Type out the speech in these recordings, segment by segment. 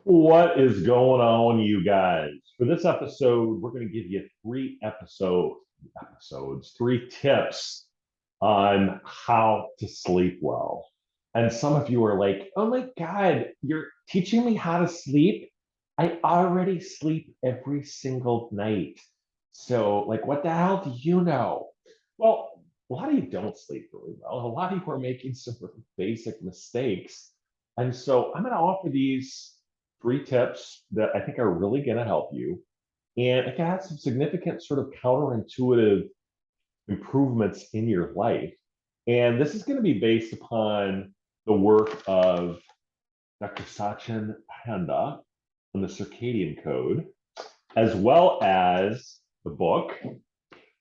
What is going on, you guys? For this episode, we're going to give you three tips on how to sleep well. And some of you are like, oh my God, you're teaching me how to sleep? I already sleep every single night. So, like, what the hell do you know? Well, a lot of you don't sleep really well. A lot of you are making some really basic mistakes. And so I'm going to offer these three tips that I think are really going to help you. And it can have some significant sort of counterintuitive improvements in your life. And this is going to be based upon the work of Dr. Satchin Panda on the Circadian Code, as well as the book,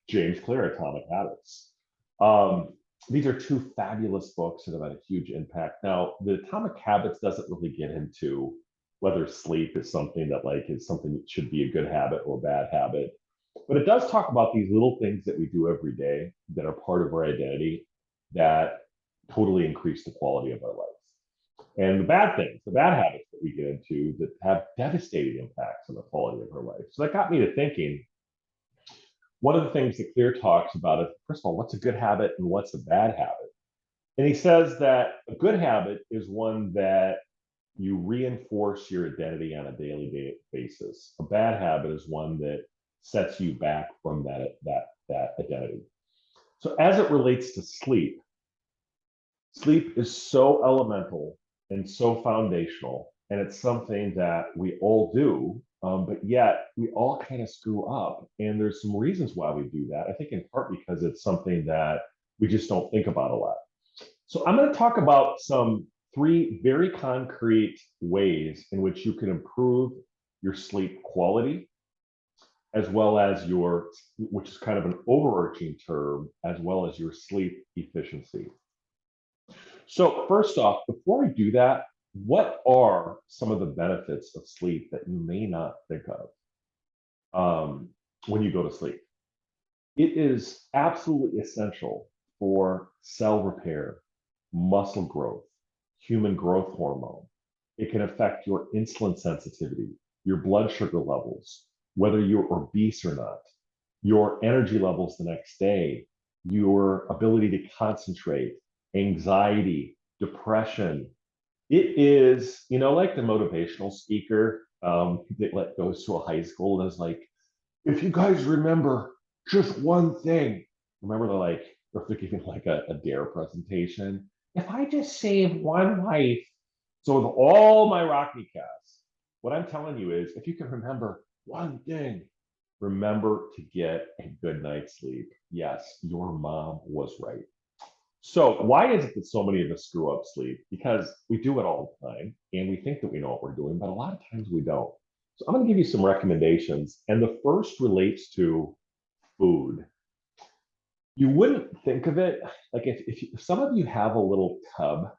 James Clear, Atomic Habits. Um, these are two fabulous books that have had a huge impact. Now, the Atomic Habits doesn't really get into whether sleep is something that is something that should be a good habit or a bad habit. But it does talk about these little things that we do every day that are part of our identity that totally increase the quality of our life. And the bad things, the bad habits that we get into that have devastating impacts on the quality of our life. So that got me to thinking, one of the things that Clear talks about is, first of all, what's a good habit and what's a bad habit? And he says that a good habit is one that you reinforce your identity on a daily basis. A bad habit is one that sets you back from that identity. So as it relates to sleep, sleep is so elemental and so foundational, and it's something that we all do, but yet we all kind of screw up. And there's some reasons why we do that. I think in part because it's something that we just don't think about a lot. So I'm going to talk about some three very concrete ways in which you can improve your sleep quality, as well as your, which is kind of an overarching term, as well as your sleep efficiency. So first off, before we do that, what are some of the benefits of sleep that you may not think of when you go to sleep? It is absolutely essential for cell repair, muscle growth, human growth hormone. It can affect your insulin sensitivity, your blood sugar levels, whether you're obese or not, your energy levels the next day, your ability to concentrate, anxiety, depression. It is, like the motivational speaker that goes to a high school and is like, if you guys remember just one thing, remember they're giving like a dare presentation. If I just save one life, so with all my Rocky casts, what I'm telling you is if you can remember one thing, remember to get a good night's sleep. Yes, your mom was right. So why is it that so many of us screw up sleep? Because we do it all the time and we think that we know what we're doing, but a lot of times we don't. So I'm going to give you some recommendations. And the first relates to food. You wouldn't think of it like if some of you have a little tub,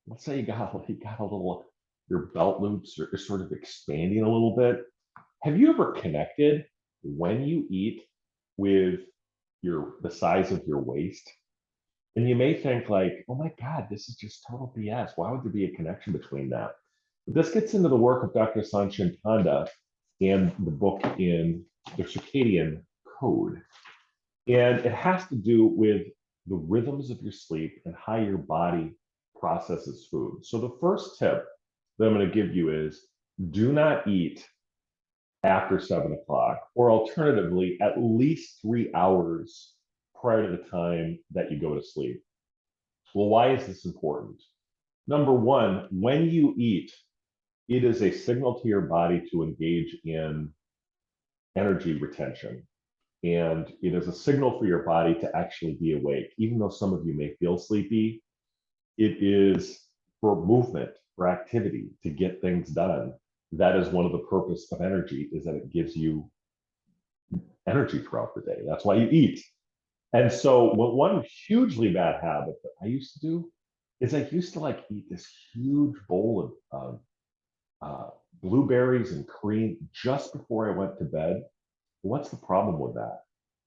let's say you got a little, your belt loops are sort of expanding a little bit. Have you ever connected when you eat with the size of your waist? And you may think like, oh my God, this is just total BS. Why would there be a connection between that? But this gets into the work of Dr. Satchin Panda and the book in the Circadian Code. And it has to do with the rhythms of your sleep and how your body processes food. So the first tip that I'm going to give you is do not eat after 7 o'clock, or alternatively, at least 3 hours prior to the time that you go to sleep. Well, why is this important? Number one, when you eat, it is a signal to your body to engage in energy retention. And it is a signal for your body to actually be awake. Even though some of you may feel sleepy, it is for movement, for activity, to get things done. That is one of the purpose of energy, is that it gives you energy throughout the day. That's why you eat. And so one hugely bad habit that I used to do is I used to like eat this huge bowl of blueberries and cream just before I went to bed. What's the problem with that?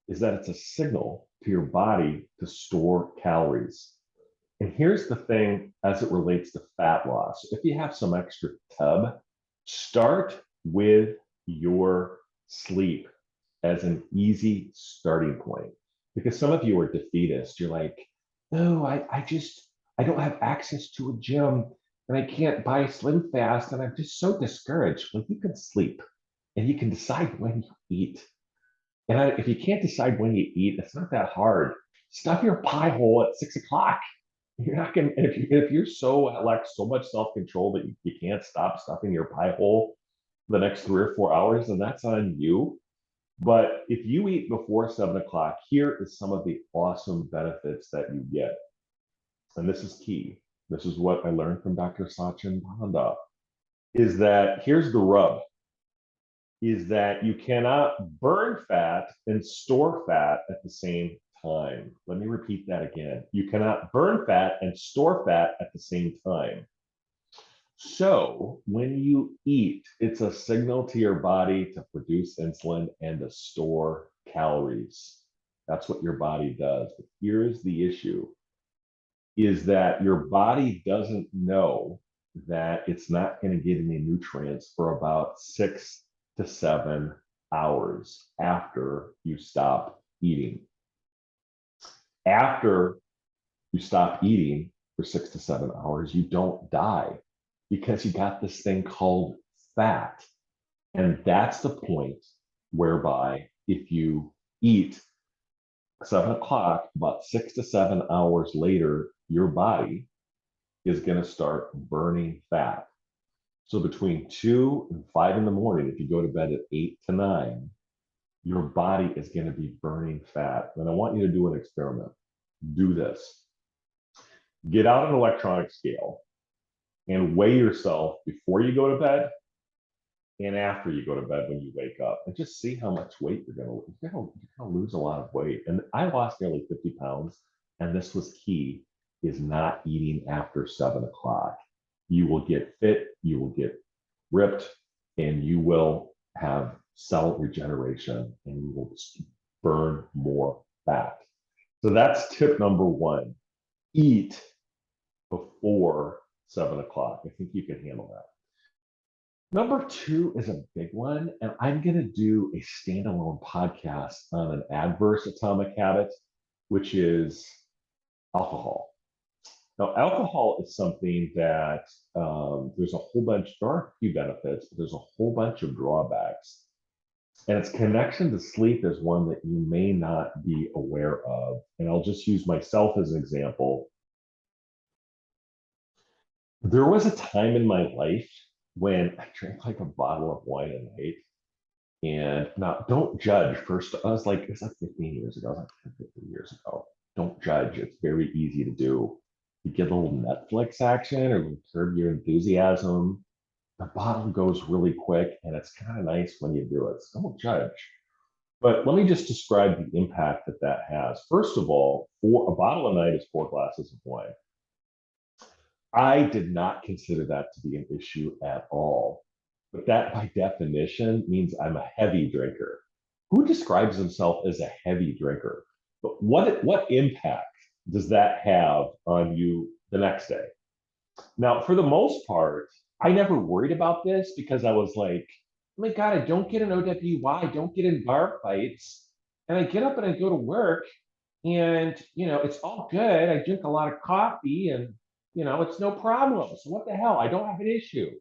Is that it's a signal to your body to store calories. And here's the thing as it relates to fat loss. If you have some extra tub, Start with your sleep as an easy starting point. Because some of you are defeatist. You're like, no, I don't have access to a gym and I can't buy Slim Fast and I'm just so discouraged. Well, you can sleep and you can decide when you eat. And if you can't decide when you eat, it's not that hard. Stuff your pie hole at 6 o'clock. You're not gonna if you're so like so much self-control that you can't stop stuffing your pie hole the next 3 or 4 hours, then that's on you. But if you eat before 7 o'clock, here is some of the awesome benefits that you get. And this is key. This is what I learned from Dr. Satchin Panda, is that here's the rub, is that you cannot burn fat and store fat at the same time. Let me repeat that again. You cannot burn fat and store fat at the same time. So when you eat, it's a signal to your body to produce insulin and to store calories. That's what your body does. But here's the issue, is that your body doesn't know that it's not going to get any nutrients for about 6 to 7 hours after you stop eating. After you stop eating for 6 to 7 hours, you don't die because you got this thing called fat. And that's the point whereby if you eat 7 o'clock, about 6 to 7 hours later, your body is going to start burning fat. So between 2 and 5 in the morning, if you go to bed at 8 to 9, your body is going to be burning fat. And I want you to do an experiment. Do this. Get out an electronic scale and weigh yourself before you go to bed and after you go to bed when you wake up, and just see how much weight you're going to lose. A lot of weight. And I lost nearly 50 pounds. And this was key, is not eating after 7 o'clock. You will get fit, you will get ripped, and you will have cell regeneration and you will burn more fat. So that's tip number one. Eat before 7 o'clock. I think you can handle that. Number two is a big one, and I'm going to do a standalone podcast on an adverse atomic habit, which is alcohol. Now, alcohol is something that there's a whole bunch, there are a few benefits, but there's a whole bunch of drawbacks. And its connection to sleep is one that you may not be aware of. And I'll just use myself as an example. There was a time in my life when I drank like a bottle of wine a night. And now, don't judge. First, it's like 15 years ago. I was like 10, 15 years ago. Don't judge. It's very easy to do. You get a little Netflix action or Curb Your Enthusiasm. The bottle goes really quick, and it's kind of nice when you do it. So don't judge. But let me just describe the impact that that has. First of all, a bottle a night is 4 glasses of wine. I did not consider that to be an issue at all. But that, by definition, means I'm a heavy drinker. Who describes himself as a heavy drinker? But what impact does that have on you the next day? Now, for the most part, I never worried about this because I was like, oh my God, I don't get an OWY, I don't get in bar fights. And I get up and I go to work and, it's all good. I drink a lot of coffee and, it's no problem. So what the hell? I don't have an issue.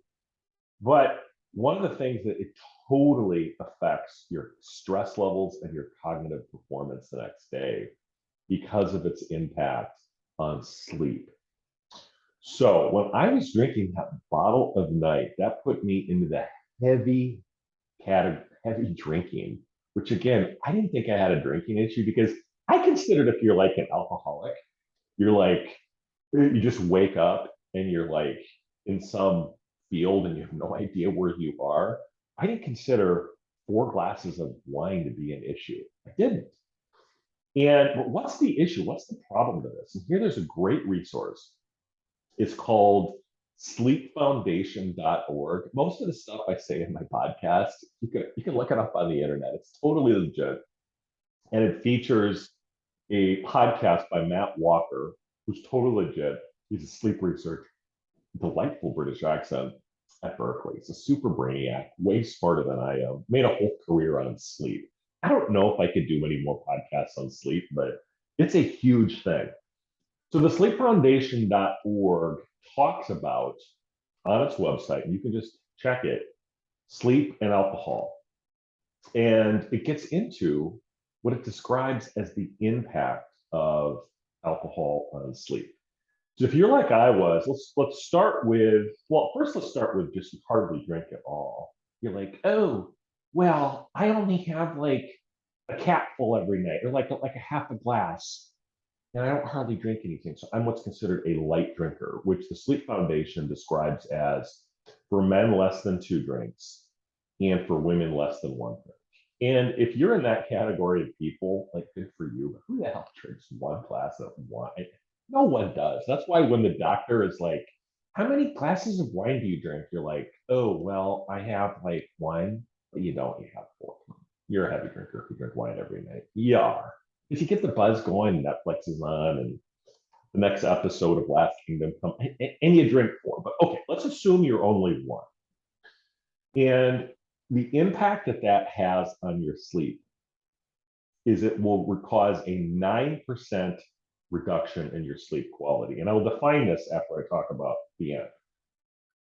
But one of the things that it totally affects your stress levels and your cognitive performance the next day because of its impact on sleep. So when I was drinking that bottle of night, that put me into the heavy heavy drinking, which again, I didn't think I had a drinking issue because I considered if you're like an alcoholic, you're like, you just wake up and you're like in some field and you have no idea where you are. I didn't consider 4 glasses of wine to be an issue. I didn't. And what's the issue? What's the problem to this? And here there's a great resource. It's called sleepfoundation.org. Most of the stuff I say in my podcast, you can look it up on the internet. It's totally legit. And it features a podcast by Matt Walker, who's totally legit. He's a sleep researcher, delightful British accent. at Berkeley. He's a super brainiac, way smarter than I am, made a whole career on sleep. I don't know if I could do any more podcasts on sleep, but it's a huge thing. So the sleepfoundation.org talks about on its website, and you can just check it, sleep and alcohol. And it gets into what it describes as the impact of alcohol on sleep. So if you're like I was, let's start with, well, first let's start with just hardly drink at all. You're like, oh, well, I only have like a capful every night, or like a half a glass, and I don't hardly drink anything. So I'm what's considered a light drinker, which the Sleep Foundation describes as for men less than 2 drinks, and for women less than 1 drink. And if you're in that category of people, like good for you, but who the hell drinks 1 glass of wine? No one does. That's why when the doctor is like, how many glasses of wine do you drink? You're like, oh, well, I have like one, but you don't, you have 4. You're a heavy drinker if you drink wine every night. You are. If you get the buzz going, Netflix is on, and the next episode of Last Kingdom come, and you drink 4. But okay, let's assume you're only 1. And the impact that that has on your sleep is it will cause a 9% reduction in your sleep quality. And I will define this after I talk about the end,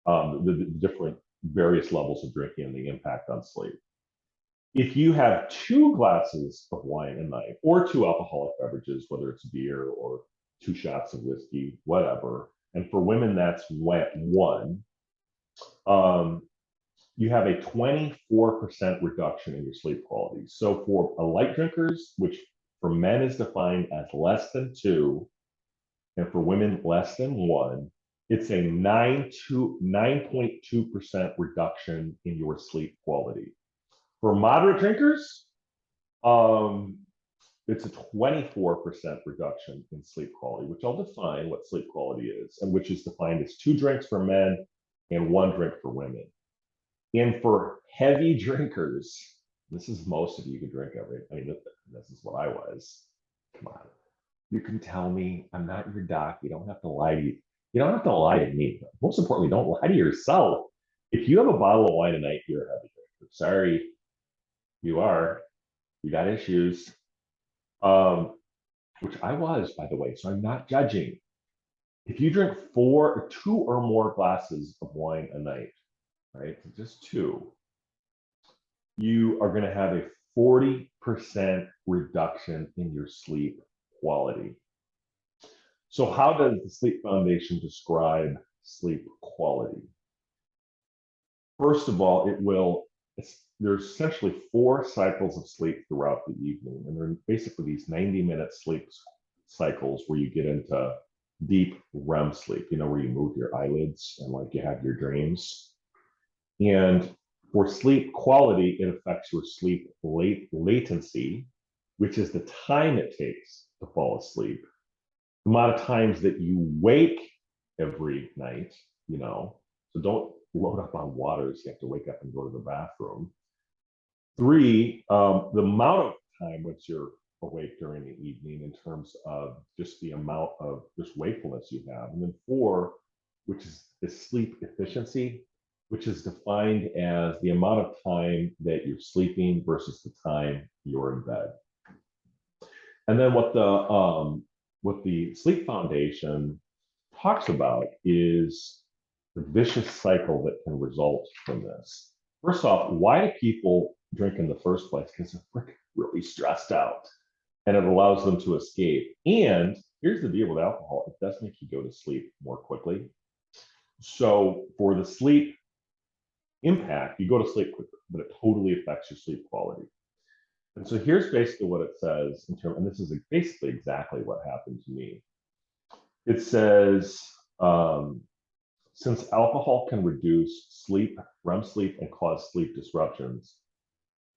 the different various levels of drinking and the impact on sleep. If you have 2 glasses of wine a night or 2 alcoholic beverages, whether it's beer or 2 shots of whiskey, whatever, and for women that's 1, you have a 24% reduction in your sleep quality. So for a light drinkers, which for men is defined as less than 2, and for women less than 1, it's a 9.2% reduction in your sleep quality. For moderate drinkers, it's a 24% reduction in sleep quality, which I'll define what sleep quality is, and which is defined as 2 drinks for men and 1 drink for women. And for heavy drinkers, this is most of you can drink every, I mean, this is what I was. Come on. You can tell me I'm not your doc. You don't have to lie to you. You don't have to lie to me. Most importantly, don't lie to yourself. If you have a bottle of wine a night, you're a heavy drinker. Sorry, you are. You got issues. Which I was, by the way, so I'm not judging. If you drink 2 or more glasses of wine a night, right, just 2, you are going to have a 40% reduction in your sleep quality. So how does the Sleep Foundation describe sleep quality? First of all, there's essentially 4 cycles of sleep throughout the evening, and they're basically these 90-minute sleep cycles where you get into deep REM sleep, where you move your eyelids and like you have your dreams. And for sleep quality, it affects your sleep latency, which is the time it takes to fall asleep, the amount of times that you wake every night, so don't load up on waters. You have to wake up and go to the bathroom. 3, the amount of time once you're awake during the evening in terms of just the amount of just wakefulness you have. And then 4, which is the sleep efficiency, which is defined as the amount of time that you're sleeping versus the time you're in bed. And then what the Sleep Foundation talks about is the vicious cycle that can result from this. First off, why do people drink in the first place? Because they're really stressed out, and it allows them to escape. And here's the deal with alcohol: it does make you go to sleep more quickly. So for the sleep impact, you go to sleep quicker, but it totally affects your sleep quality. And so here's basically what it says in terms, and this is basically exactly what happened to me. It says, since alcohol can reduce sleep, REM sleep, and cause sleep disruptions,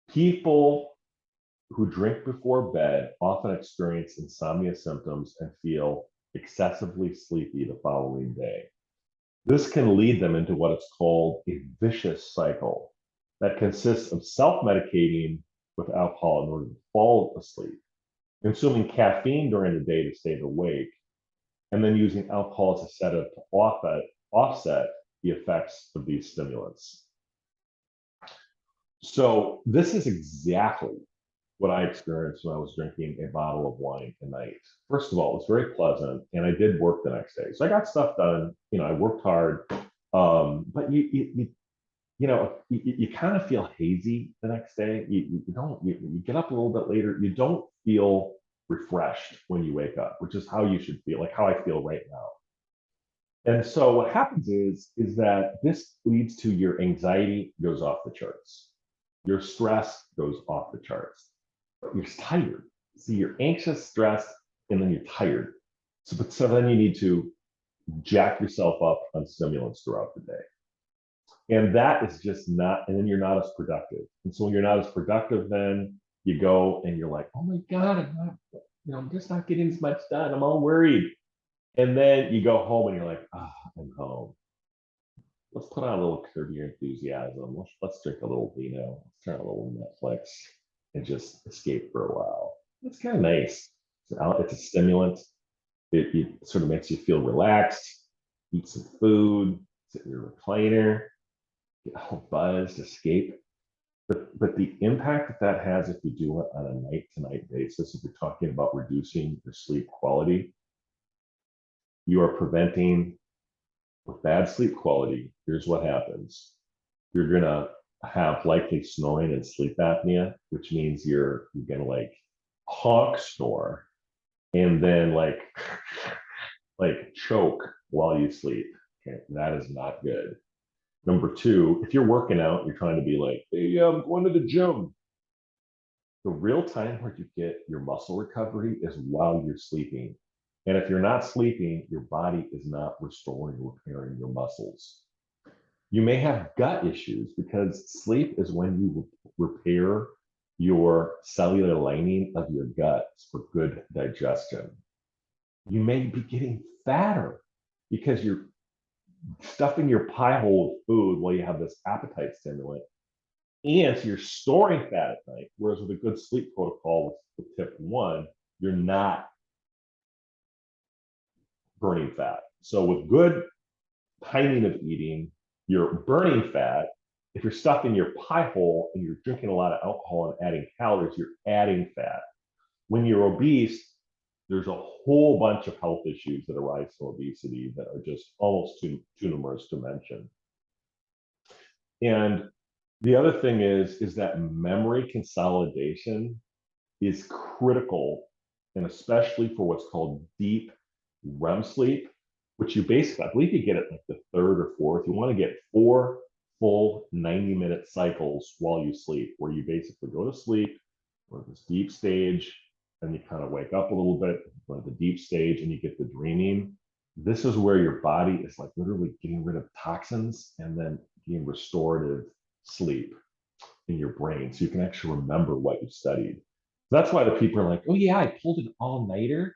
people who drink before bed often experience insomnia symptoms and feel excessively sleepy the following day. This can lead them into what is called a vicious cycle that consists of self-medicating with alcohol in order to fall asleep, consuming caffeine during the day to stay awake, and then using alcohol as a sedative to offset the effects of these stimulants. So this is exactly what I experienced when I was drinking a bottle of wine a night. First of all, it was very pleasant, and I did work the next day, so I got stuff done. I worked hard, but you kind of feel hazy the next day. You get up a little bit later. You don't feel refreshed when you wake up, which is how you should feel, like how I feel right now. And so what happens is that this leads to your anxiety goes off the charts, your stress goes off the charts, you're tired. See, you're anxious, stressed, and then you're tired. So then you need to jack yourself up on stimulants throughout the day. And that is just not, and then you're not as productive. And so when you're not as productive, then you go and you're like, oh my God, I'm just not getting as much done. I'm all worried. And then you go home and you're like, I'm home. Let's put on a little Curb Your Enthusiasm. Let's drink a little vino. Let's turn on a little Netflix and just escape for a while. It's kind of nice. It's a stimulant. It sort of makes you feel relaxed. Eat some food, sit in your recliner, get all buzzed, escape. But the impact that has if you do it on a night to night basis, if you're talking about reducing your sleep quality, you are preventing with bad sleep quality. Here's what happens. You're going to have likely snoring and sleep apnea, which means you're going to like honk snore and then like choke while you sleep. Okay, that is not good. Number two, if you're working out, you're trying to be like, hey, I'm going to the gym. The real time where you get your muscle recovery is while you're sleeping. And if you're not sleeping, your body is not restoring or repairing your muscles. You may have gut issues because sleep is when you repair your cellular lining of your guts for good digestion. You may be getting fatter because you're stuffing your pie hole with food while you have this appetite stimulant. And so you're storing fat at night. Whereas with a good sleep protocol with tip one, you're not burning fat. So with good timing of eating, you're burning fat. If you're stuffing your pie hole and you're drinking a lot of alcohol and adding calories, you're adding fat. When you're obese, there's a whole bunch of health issues that arise from obesity that are just almost too numerous to mention. And the other thing is that memory consolidation is critical, and especially for what's called deep REM sleep, which you basically, I believe you get it like the third or fourth. You want to get 4 full 90-minute cycles while you sleep, where you basically go to sleep or this deep stage, and you kind of wake up a little bit, go to the deep stage, and you get the dreaming. This is where your body is like literally getting rid of toxins and then getting restorative sleep in your brain, so you can actually remember what you studied. That's why the people are like, oh yeah, I pulled an all-nighter.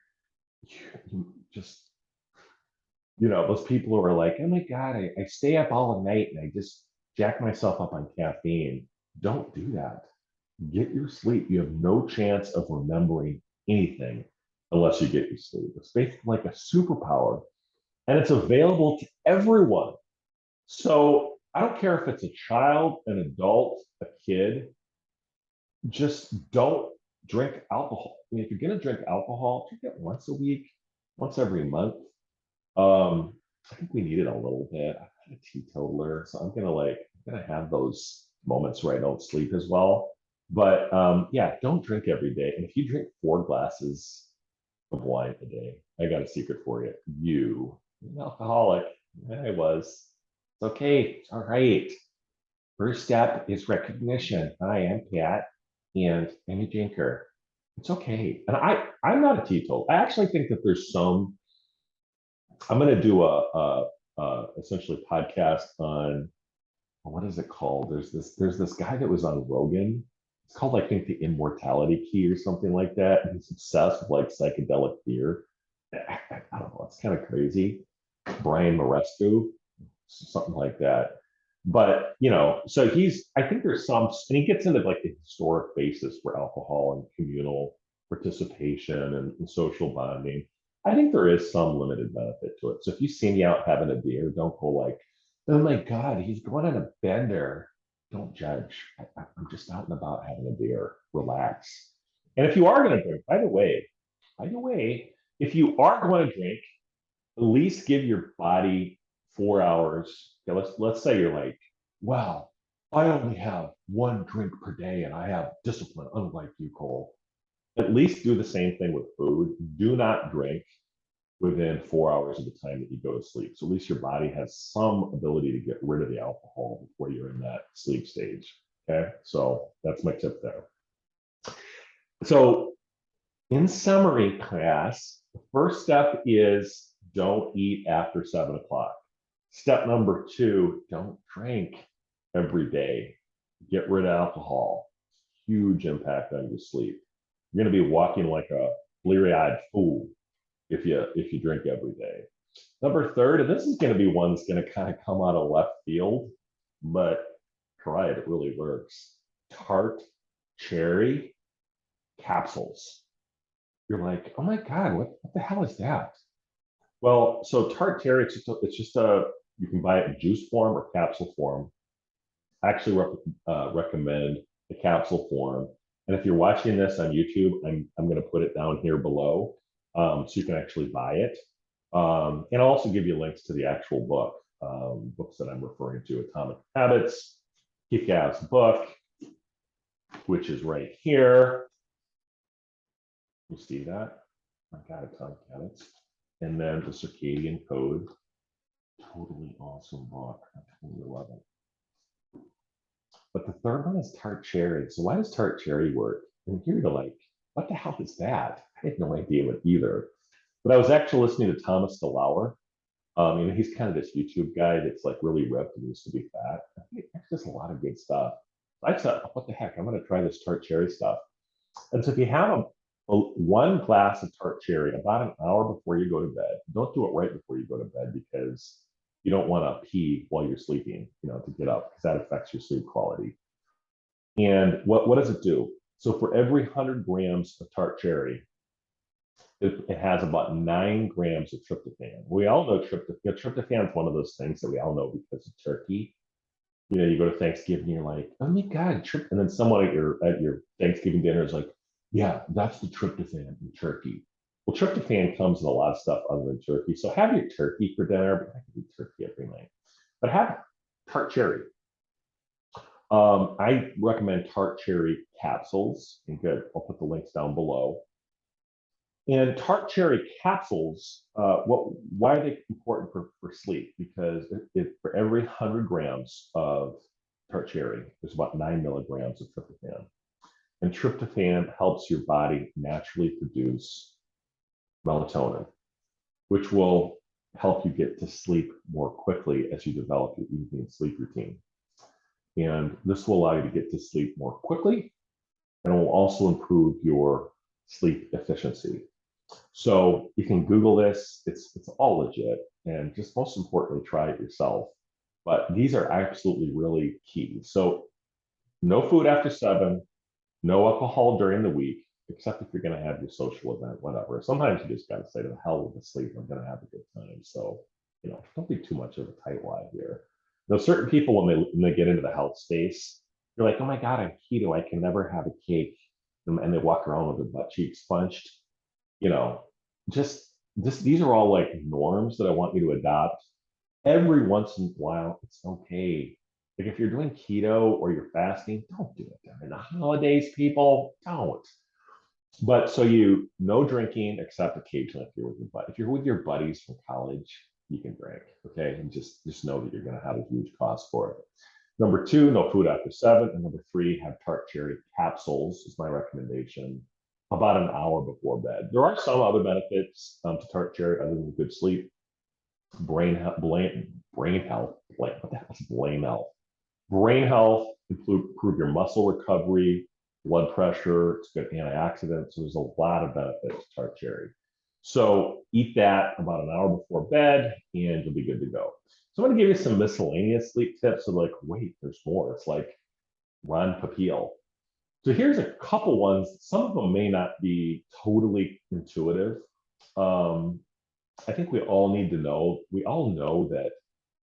Those people who are like, oh my God, I stay up all night and I just jack myself up on caffeine. Don't do that. Get your sleep. You have no chance of remembering anything unless you get your sleep. It's basically like a superpower, and it's available to everyone. So I don't care if it's a child, an adult, a kid, just don't drink alcohol. I mean, if you're going to drink alcohol, drink it once a week, once every month. I think we need it a little bit. I'm a teetotaler, so I'm gonna have those moments where I don't sleep as well. But yeah, don't drink every day. And if you drink 4 glasses of wine a day, I got a secret for you. You're an alcoholic. I was. It's okay. It's all right. First step is recognition. Hi, I'm Pat, and I'm a drinker. It's okay. And I'm not a teetotaler. I actually think that there's some. I'm going to do a essentially podcast on what is it called? There's this guy that was on Rogan. It's called, I think, the Immortality Key or something like that. And he's obsessed with like psychedelic beer. I don't know. It's kind of crazy. Brian Marescu, something like that. But so I think there's some, and he gets into like the historic basis for alcohol and communal participation and social bonding. I think there is some limited benefit to it. So if you see me out having a beer, don't go like, Oh my God, he's going on a bender. Don't judge. I'm just out and about having a beer. Relax. And if you are going to drink, by the way, if you are going to drink, at least give your body 4 hours. Okay, let's say you're like, wow, I only have one drink per day and I have discipline, unlike you, Cole. At least do the same thing with food. Do not drink within 4 hours of the time that you go to sleep. So at least your body has some ability to get rid of the alcohol before you're in that sleep stage. Okay. So that's my tip there. So in summary, class, the first step is don't eat after 7 o'clock. Step number two, don't drink every day. Get rid of alcohol. Huge impact on your sleep. You're going to be walking like a bleary-eyed fool if you drink every day. Number third, and this is going to be one that's going to kind of come out of left field, but try it. It really works. Tart cherry capsules. You're like, oh my God, what the hell is that? Well, so tart cherry, it's just you can buy it in juice form or capsule form. I actually recommend the capsule form. And if you're watching this on YouTube, I'm going to put it down here below so you can actually buy it. And I'll also give you links to the actual book, books that I'm referring to, Atomic Habits, Keith Gav's book, which is right here. You see that? I got Atomic Habits. And then the Circadian Code, totally awesome book. I totally love it. But the third one is tart cherry. So why does tart cherry work? And here you're like, what the hell is that? I had no idea what either. But I was actually listening to Thomas DeLauer. He's kind of this YouTube guy that's like really ripped and used to be fat. I think there's a lot of good stuff. I said, what the heck? I'm going to try this tart cherry stuff. And so if you have one glass of tart cherry about an hour before you go to bed, don't do it right before you go to bed because you don't want to pee while you're sleeping, to get up because that affects your sleep quality. And what does it do? So for every 100 grams of tart cherry, it has about 9 grams of tryptophan. We all know tryptophan is one of those things that we all know because of turkey. You go to Thanksgiving, you're like, oh my God, and then someone at your Thanksgiving dinner is like, yeah, that's the tryptophan in turkey. Well, tryptophan comes in a lot of stuff other than turkey. So have your turkey for dinner, but I can eat turkey every night. But have tart cherry. I recommend tart cherry capsules. And good, I'll put the links down below. And tart cherry capsules, why are they important for sleep? Because for every 100 grams of tart cherry, there's about 9 milligrams of tryptophan. And tryptophan helps your body naturally produce melatonin, which will help you get to sleep more quickly as you develop your evening sleep routine. And this will allow you to get to sleep more quickly, and it will also improve your sleep efficiency. So you can Google this. It's all legit, and just most importantly, try it yourself. But these are absolutely really key. So no food after 7, no alcohol during the week, except if you're going to have your social event, whatever. Sometimes you just got to say to the hell with the sleep. I'm going to have a good time. So don't be too much of a tightwad here. Certain people when they get into the health space, they're like, oh my God, I'm keto. I can never have a cake, and they walk around with their butt cheeks punched you know, just these are all like norms that I want you to adopt. Every once in a while, it's okay. Like if you're doing keto or you're fasting, don't do it during the holidays, people. Don't. But so no drinking except occasionally if you're with your buddies from college, you can drink. Okay. And just know that you're gonna have a huge cost for it. Number 2, no food after 7. And number 3, have tart cherry capsules is my recommendation about an hour before bed. There are some other benefits to tart cherry other than good sleep, brain health, brain health. What the hell is brain health? Brain health, improve your muscle recovery, blood pressure. It's good antioxidants. So there's a lot of benefits to tart cherry. So eat that about an hour before bed, and you'll be good to go. So I'm going to give you some miscellaneous sleep tips. So like, wait, there's more. It's like Ron Popeil. So here's a couple ones. Some of them may not be totally intuitive. I think we all need to know. We all know that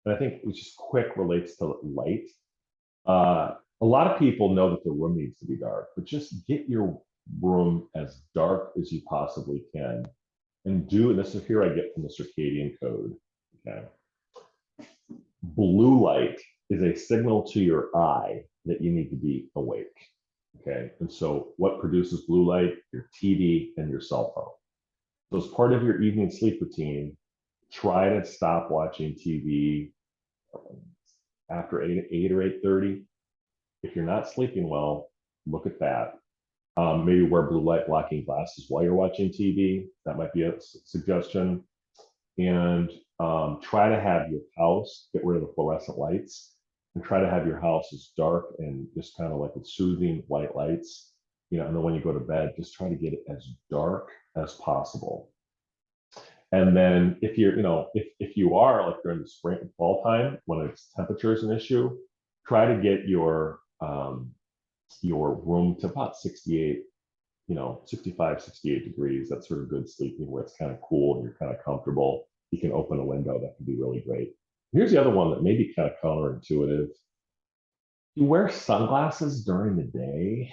and I think it's just quick relates to light. A lot of people know that the room needs to be dark, but just get your room as dark as you possibly can. And this is here I get from the Circadian Code. Okay. Blue light is a signal to your eye that you need to be awake. Okay. And so what produces blue light? Your TV and your cell phone. So as part of your evening sleep routine, try to stop watching TV after 8 or 8:30. If you're not sleeping well, look at that. Maybe wear blue light blocking glasses while you're watching TV. That might be a suggestion. And try to have your house, get rid of the fluorescent lights, and try to have your house as dark and just kind of like with soothing white lights. And then when you go to bed, just try to get it as dark as possible. And then if you're, if you are like during the spring and fall time when it's temperature is an issue, try to get your room to about 68, 65, 68 degrees. That's sort of good sleeping where it's kind of cool and you're kind of comfortable. You can open a window. That can be really great. Here's the other one that may be kind of counterintuitive. You wear sunglasses during the day.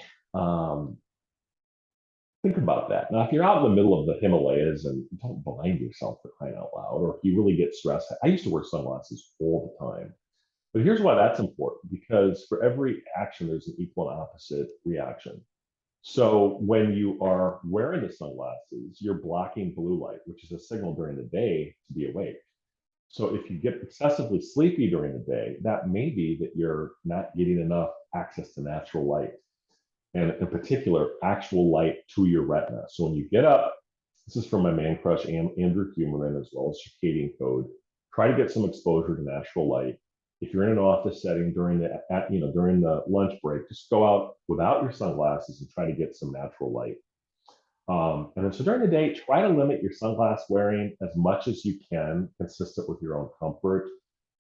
Think about that. Now, if you're out in the middle of the Himalayas and don't blind yourself for crying out loud, or if you really get stressed, I used to wear sunglasses all the time. But here's why that's important, because for every action, there's an equal and opposite reaction. So when you are wearing the sunglasses, you're blocking blue light, which is a signal during the day to be awake. So if you get excessively sleepy during the day, that may be that you're not getting enough access to natural light, and in particular, actual light to your retina. So when you get up, this is from my man crush, Andrew Huberman, as well as Circadian Code, try to get some exposure to natural light. If you're in an office setting during the lunch break, just go out without your sunglasses and try to get some natural light. And then so during the day, try to limit your sunglass wearing as much as you can, consistent with your own comfort.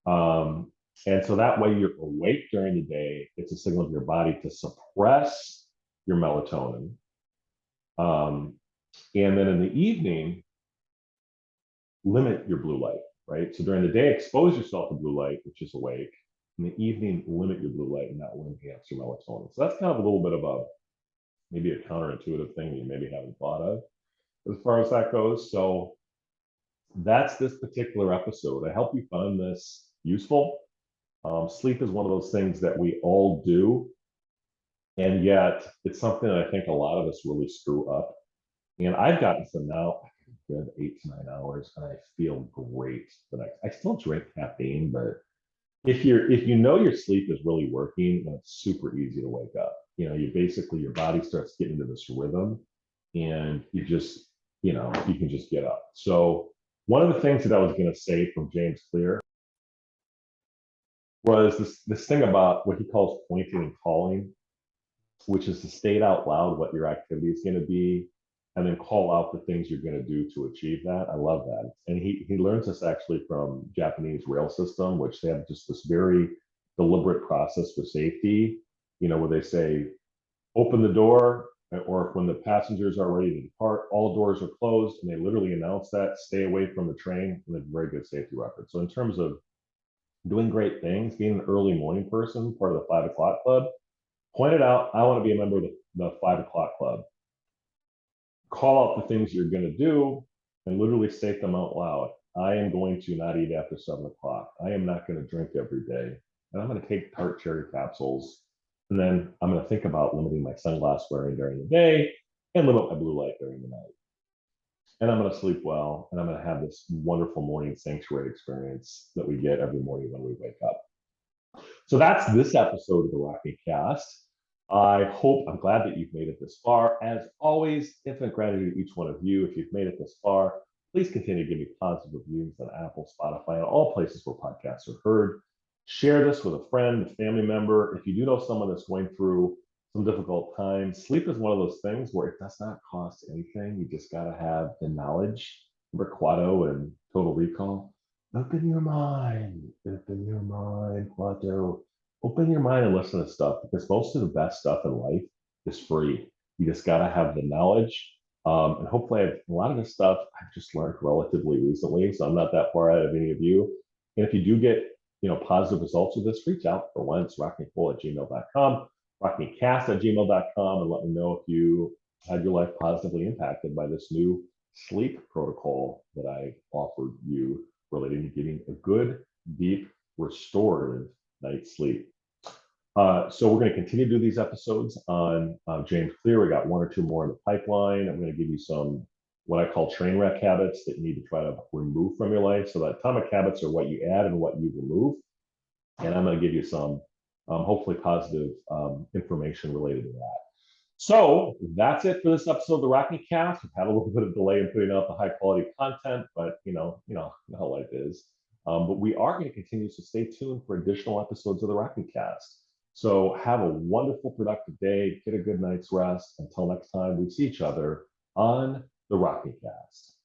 And so that way you're awake during the day. It's a signal to your body to suppress your melatonin. And then in the evening, limit your blue light, right? So during the day, expose yourself to blue light, which is awake. In the evening, limit your blue light and that will enhance your melatonin. So that's kind of a little bit of maybe a counterintuitive thing you maybe haven't thought of as far as that goes. So that's this particular episode. I hope you found this useful. Sleep is one of those things that we all do, and yet it's something that I think a lot of us really screw up. And I've gotten some now, good 8 to 9 hours, and I feel great the next. I still drink caffeine, but if you know your sleep is really working, then it's super easy to wake up. You basically your body starts getting into this rhythm, and you can just get up. So one of the things that I was going to say from James Clear was this thing about what he calls pointing and calling, which is to state out loud what your activity is going to be, and then call out the things you're going to do to achieve that. I love that. And he learns this actually from Japanese rail system, which they have just this very deliberate process for safety, where they say, open the door, or when the passengers are ready to depart, all doors are closed, and they literally announce that, stay away from the train, and a very good safety record. So in terms of doing great things, being an early morning person, part of the 5 o'clock club, point it out. I want to be a member of the 5 o'clock club. Call out the things you're going to do and literally state them out loud. I am going to not eat after 7 o'clock. I am not going to drink every day. And I'm going to take tart cherry capsules. And then I'm going to think about limiting my sunglass wearing during the day and limit my blue light during the night. And I'm going to sleep well. And I'm going to have this wonderful morning sanctuary experience that we get every morning when we wake up. So that's this episode of the Rocking Cast. I'm glad that you've made it this far. As always, infinite gratitude to each one of you. If you've made it this far, please continue to give me positive reviews on Apple, Spotify, and all places where podcasts are heard. Share this with a friend, a family member. If you do know someone that's going through some difficult times, sleep is one of those things where it does not cost anything. You just got to have the knowledge. Remember Quado and Total Recall? Open your mind, Quado. Open your mind and listen to stuff, because most of the best stuff in life is free. You just got to have the knowledge. And hopefully, a lot of this stuff I've just learned relatively recently, so I'm not that far out of any of you. And if you do get positive results with this, reach out for one. It's rockmecole@gmail.com, rockmecast@gmail.com, and let me know if you had your life positively impacted by this new sleep protocol that I offered you relating to getting a good, deep, restorative night's sleep. So we're going to continue to do these episodes on James Clear. We got one or two more in the pipeline. I'm going to give you some what I call train wreck habits that you need to try to remove from your life. So that atomic habits are what you add and what you remove. And I'm going to give you some hopefully positive information related to that. So that's it for this episode of the Rocky Cast. We've had a little bit of delay in putting out the high quality content, but you know how life is. But we are going to continue, so stay tuned for additional episodes of the Rocky Cast. So have a wonderful, productive day. Get a good night's rest. Until next time we see each other on the Rocky Cast.